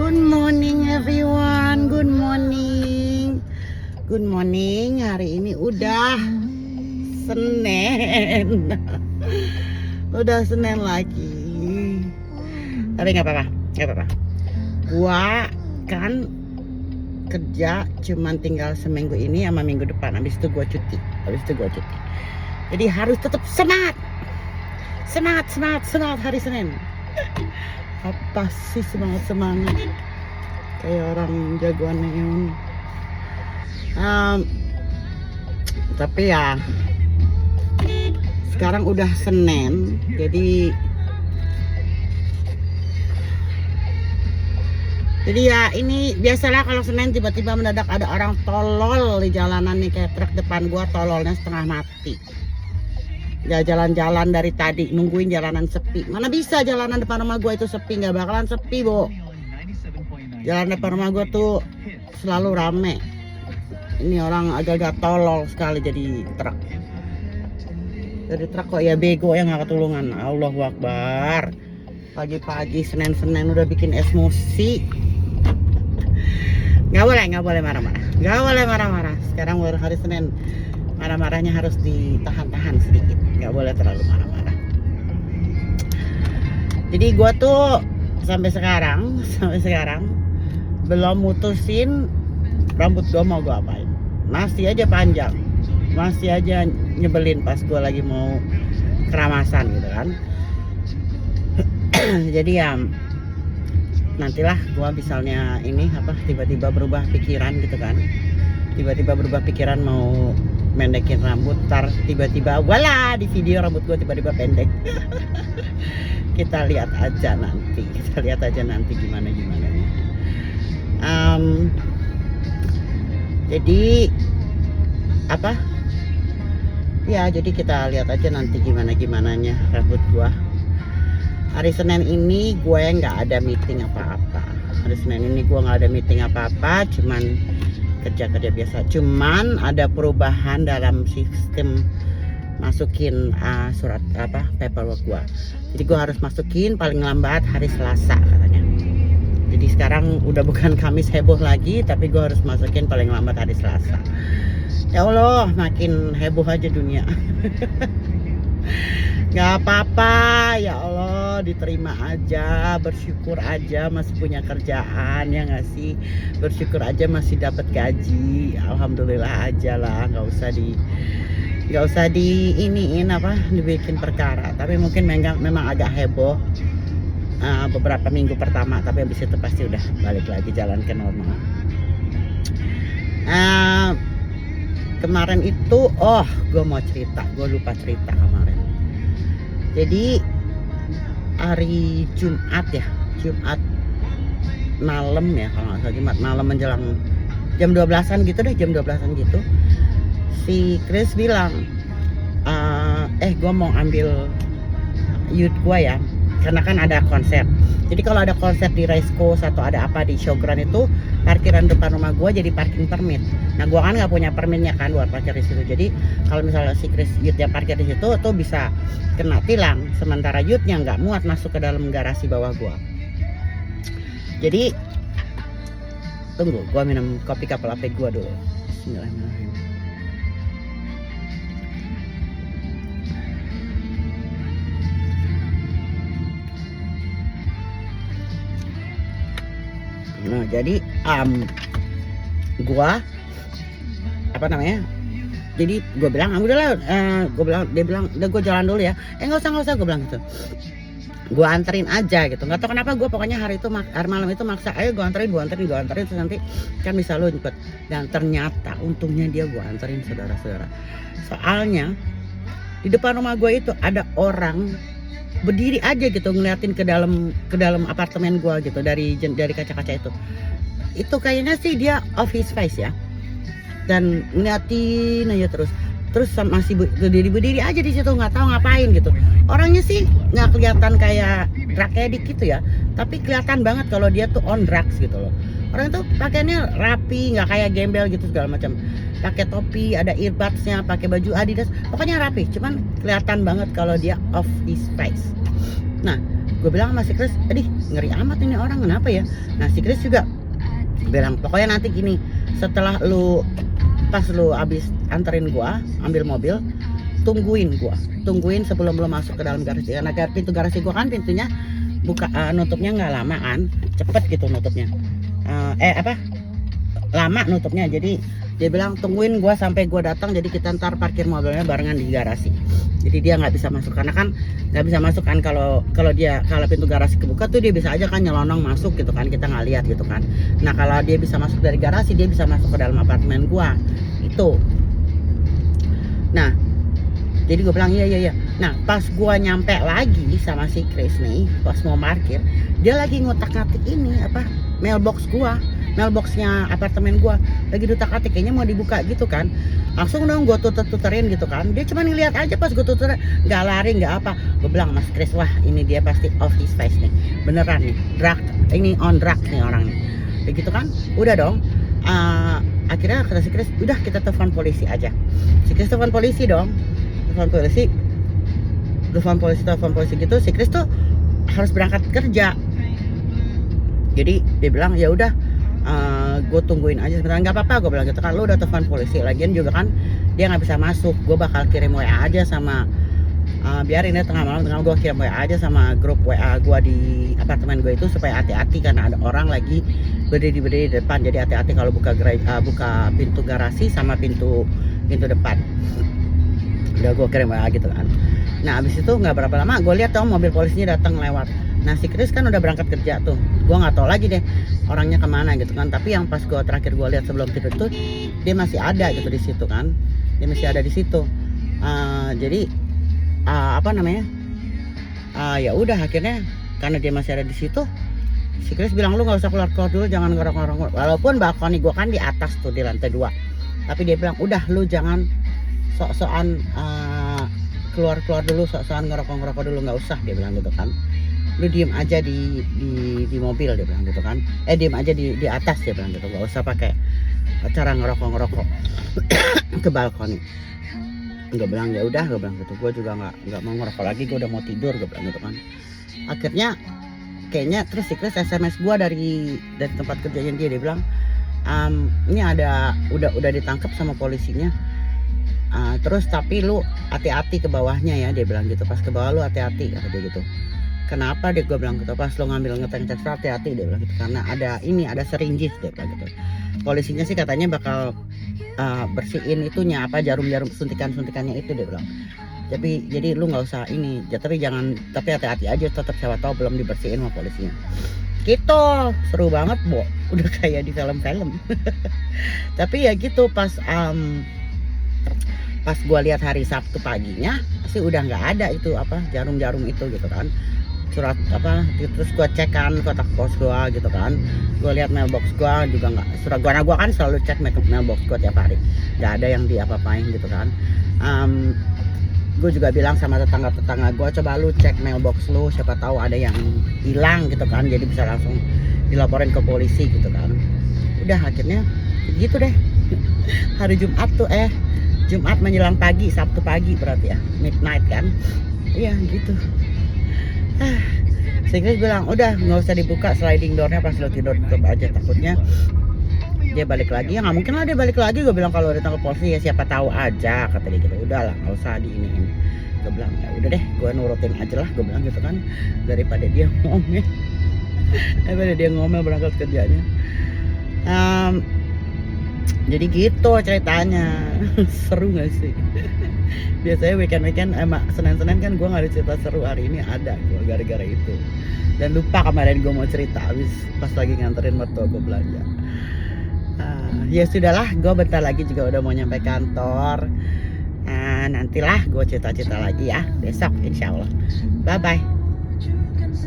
Good morning everyone. Good morning. Good morning. Hari ini udah Senin. Udah Senin lagi. Tapi nggak apa-apa, nggak apa-apa. Gua kan kerja cuman tinggal seminggu ini sama minggu depan. Habis itu gua cuti. Jadi harus tetap semangat. Semangat hari Senin. Apa sih semangat kayak orang jagoan ini. Tapi ya sekarang udah Senin, jadi ya ini biasalah kalau Senin tiba-tiba mendadak ada orang tolol di jalanan nih, kayak truk depan gua tololnya setengah mati. Ya jalan-jalan dari tadi nungguin jalanan sepi. Mana bisa jalanan depan rumah gua itu sepi, nggak bakalan sepi, Bo. Jalan depan rumah gua tuh selalu rame. Ini orang agak-agak tolol sekali jadi truk. Jadi truk kok ya bego ya, nggak ketulungan. Allahu Akbar. Pagi-pagi Senin udah bikin emosi. Nggak boleh marah-marah. Nggak boleh marah-marah. Sekarang baru hari Senin. Marah-marahnya harus ditahan-tahan sedikit, nggak boleh terlalu marah-marah. Jadi gue tuh sampai sekarang belum mutusin rambut gue mau gue apain. Masih aja panjang, masih aja nyebelin pas gue lagi mau keramasan gitu kan. Jadi ya nantilah gue misalnya ini tiba-tiba berubah pikiran gitu kan, tiba-tiba berubah pikiran mau mendekin rambut, tar tiba-tiba wala di video rambut gue tiba-tiba pendek. Kita lihat aja nanti gimana nya. Jadi apa ya, jadi kita lihat aja nanti gimana nya rambut gue. Hari Senin ini gue nggak ada meeting apa-apa. Cuman kerja biasa. Cuman ada perubahan dalam sistem masukin surat paperwork gua. Jadi gua harus masukin paling lambat hari Selasa katanya. Jadi sekarang udah bukan Kamis heboh lagi, tapi gua harus masukin paling lambat hari Selasa. Ya Allah, makin heboh aja dunia. Gak apa-apa, ya Allah, diterima aja, bersyukur aja masih punya kerjaan, ya nggak sih, bersyukur aja masih dapat gaji, alhamdulillah aja lah, nggak usah dibikin perkara. Tapi mungkin memang agak heboh beberapa minggu pertama, tapi habis itu pasti udah balik lagi jalan ke normal. Kemarin itu, gue lupa cerita kemarin. Jadi hari Jumat malam ya, kalau nggak salah Jumat malam menjelang jam 12-an gitu, si Chris bilang, gue mau ambil youth gue ya, karena kan ada konser. Jadi kalau ada konser di Race Course atau ada apa di showground itu, parkiran depan rumah gue jadi parking permit. Nah gue kan nggak punya permitnya kan buat parkir di situ. Jadi kalau misalnya si Chris youthnya parkir di situ tuh bisa kena tilang. Sementara youthnya nggak muat masuk ke dalam garasi bawah gue. Jadi tunggu, gue minum kopi kapal ape gue dulu. Bismillahirrahmanirrahim. Nah jadi jadi gue bilang udahlah, dia bilang udah gue jalan dulu ya, nggak usah gue bilang gitu, gue anterin aja gitu. Nggak tahu kenapa gue pokoknya hari malam itu maksa, ayo gue anterin terus nanti kan bisa lu cepet. Dan ternyata untungnya dia gue anterin, saudara-saudara. Soalnya di depan rumah gue itu ada orang berdiri aja gitu ngeliatin ke dalam apartemen gua gitu dari kaca-kaca itu kayaknya sih dia off his face ya, dan ngeliatin aja terus masih berdiri aja di situ, nggak tahu ngapain gitu. Orangnya sih nggak kelihatan kayak drug addict gitu ya, tapi kelihatan banget kalau dia tuh on drugs gitu loh. Orang itu pakaiannya rapi, nggak kayak gembel gitu segala macam. Pakai topi, ada earbudsnya, pakai baju Adidas, pokoknya rapi. Cuman kelihatan banget kalau dia off his face. Nah, Gue bilang sama si Chris, aduh ngeri amat ini orang, kenapa ya. Nah si Chris juga bilang pokoknya nanti gini, setelah pas lu abis anterin gua ambil mobil, tungguin sebelum lu masuk ke dalam garasi, karena pintu garasi gua kan pintunya nutupnya nggak lama kan, cepet gitu nutupnya, lama nutupnya. Jadi dia bilang tungguin gua sampai gua datang, jadi kita ntar parkir mobilnya barengan di garasi. Jadi dia nggak bisa masuk, karena kan nggak bisa masuk kan kalau pintu garasi kebuka tuh dia bisa aja kan nyelonong masuk gitu kan, kita nggak lihat gitu kan. Nah kalau dia bisa masuk dari garasi, dia bisa masuk ke dalam apartemen gua itu. Nah jadi gue bilang iya. Nah pas gua nyampe lagi sama si Chris nih, pas mau parkir, dia lagi ngotak-ngatik ini mailboxnya apartemen gua lagi dutak-atik, kayaknya mau dibuka gitu kan. Langsung dong gue tuterin gitu kan, dia cuma ngeliat aja pas gue tuterin, nggak lari nggak apa. Gue bilang Mas Chris, wah ini dia pasti off his face nih, beneran nih, ini on drugs nih orang nih. Begitu kan, udah dong. Akhirnya kata si Chris, udah kita telepon polisi aja. Si Chris telepon polisi gitu. Si Chris tuh harus berangkat kerja, jadi dia bilang ya udah, gue tungguin aja sebentar, nggak apa-apa gue bilang gitu kan, lu udah telepon polisi, lagian juga kan dia nggak bisa masuk, gue bakal kirim WA aja sama biarin ya tengah malam gue kirim WA aja sama grup WA gue di apartemen gue itu supaya hati-hati karena ada orang lagi berdiri di depan, jadi hati-hati kalau buka pintu garasi sama pintu depan. Udah gue kirim WA gitu kan. Nah abis itu nggak berapa lama gue lihat tuh mobil polisinya datang lewat. Nah si Chris kan udah berangkat kerja tuh, gue nggak tahu lagi deh orangnya kemana gitu kan. Tapi yang pas terakhir gue lihat sebelum tidur tuh dia masih ada gitu di situ kan, jadi ya udah akhirnya karena dia masih ada di situ, si Chris bilang lu nggak usah keluar dulu, jangan ngerokok. Walaupun balkoni gue kan di atas tuh di lantai 2, tapi dia bilang udah lu jangan sok-sokan keluar dulu, sok-sokan ngerokok dulu, nggak usah, dia bilang gitu kan. Lu diem aja di mobil, dia bilang gitu kan, diem aja di atas, dia bilang gitu, nggak usah pakai cara ngerokok ke balkoni. Gue bilang ya udah, gue bilang gitu, gue juga nggak mau ngerokok lagi, gue udah mau tidur, gue bilang gitu kan. Akhirnya kayaknya terus si Chris SMS gue dari tempat kerjanya dia bilang ini udah ditangkap sama polisinya, terus tapi lu hati-hati ke bawahnya ya, dia bilang gitu, pas ke bawah lu hati-hati, kata dia gitu. Kenapa, dia gue bilang gitu, pas lo ngambil ngeteng hati-hati, dia bilang gitu, karena ada serinjis, dia bilang gitu. Polisinya sih katanya bakal bersihin itunya, jarum-jarum suntikannya itu, dia bilang. Jadi lu nggak usah ini, tapi hati-hati aja, tetap siapa tahu belum dibersihin sama polisinya. Gitu, seru banget udah kayak di film-film. Tapi ya gitu, pas gue lihat hari Sabtu paginya sih udah nggak ada itu jarum-jarum itu gitu kan. Surat terus gue cek kan kotak pos gue gitu kan, gue lihat mailbox gue juga nggak, surat gue kan selalu cek mailbox gue tiap hari, nggak ada yang diapa-apain gitu kan. Gue juga bilang sama tetangga gue, coba lu cek mailbox lu, siapa tahu ada yang hilang gitu kan, jadi bisa langsung dilaporin ke polisi gitu kan. Udah akhirnya gitu deh. Hari Jumat tuh Jumat menjelang pagi, Sabtu pagi berarti ya, midnight kan. Iya gitu. Si Chris bilang udah nggak usah dibuka sliding doornya pas lo tidur, tutup aja, takutnya dia balik lagi. Ya nggak mungkin lah dia balik lagi, gue bilang kalau ditangkap polisi ya siapa tahu aja, kata dia gitu. Udah lah nggak usah diiniin. Gue bilang ya udah deh, gue nurutin aja lah, gue bilang gitu kan, daripada dia ngomel berangkat kerjanya. Jadi gitu ceritanya. Seru gak sih? Biasanya weekend Senin kan gue gak ada cerita seru, hari ini ada gue gara-gara itu. Dan lupa kemarin gue mau cerita habis pas lagi nganterin mertua gue belanja. Ya sudahlah, gue bentar lagi juga udah mau nyampe kantor. Nantilah gue cerita-cerita lagi ya besok insya Allah. Bye bye.